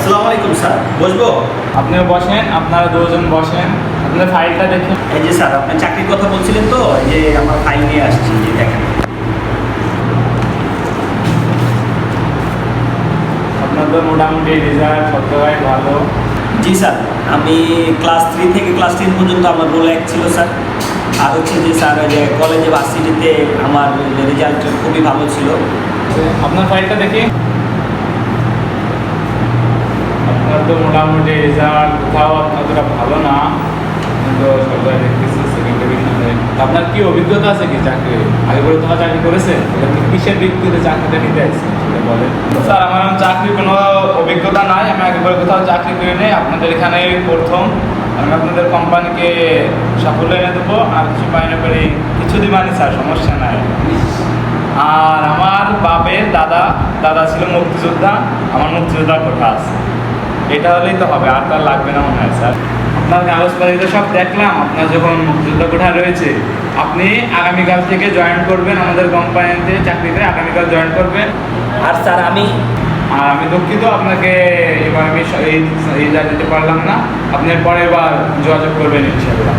আসসালামু আলাইকুম স্যার, বসবো? আপনিও বসেন, আপনারা দুজন বসেন, আপনাদের ফাইলটা দেখেন। এই যে স্যার, আপনি চাকরির কথা বলছিলেন তো, এই যে আমার ফাইল নিয়ে আসছি, যে দেখেন। আপনার তো মোটামুটি রেজাল্ট সব জায়গায় ভালো। জি স্যার, আমি ক্লাস 3 থেকে ক্লাস 10 পর্যন্ত আমার রোল 1 ছিল স্যার। আর হচ্ছে যে স্যার, যে কলেজে ভার্সিটিতে আমার রেজাল্ট খুবই ভালো ছিল। আপনার ফাইলটা দেখি। আপনার তো মোটামুটি রেজাল্ট কোথাও অতটা ভালো না, কিন্তু সব জায়গায় দেখতেছি সেকেন্ড ডিভিশনে। আপনার কি অভিজ্ঞতা আছে কি চাকরি? আগে করে তোমার চাকরি করেছেন? আপনি কিসের ভিত্তিতে চাকরিটা নিতে আসছেন সেটা বলেন। স্যার, আমার চাকরির কোনো অভিজ্ঞতা নাই, আমি আগে করে কোথাও চাকরি করি নাই, আপনাদের এখানে প্রথম। আমি আপনাদের কোম্পানিকে সাফল্য এনে দেবো, আর কিছু পাইনা করি কিছু দিবানি স্যার, সমস্যা নাই। আর আমার বাপের দাদা ছিল মুক্তিযোদ্ধা, আমার মুক্তিযোদ্ধার কোঠা আছে, এটা হলেই তো হবে, আর তার লাগবে না মনে হয় স্যার। আপনার কাগজপত্র সব দেখলাম, আপনার যখন মুক্তিযোদ্ধা কোঠা রয়েছে, আপনি আগামীকাল থেকে জয়েন করবেন আমাদের কোম্পানিতে চাকরিতে, আগামীকাল জয়েন করবেন। আর স্যার আমি দুঃখিত, আপনাকে এবার আমি এই দিতে পারলাম না, আপনি পরের বার যোগাযোগ করবেন ইনশাআল্লাহ।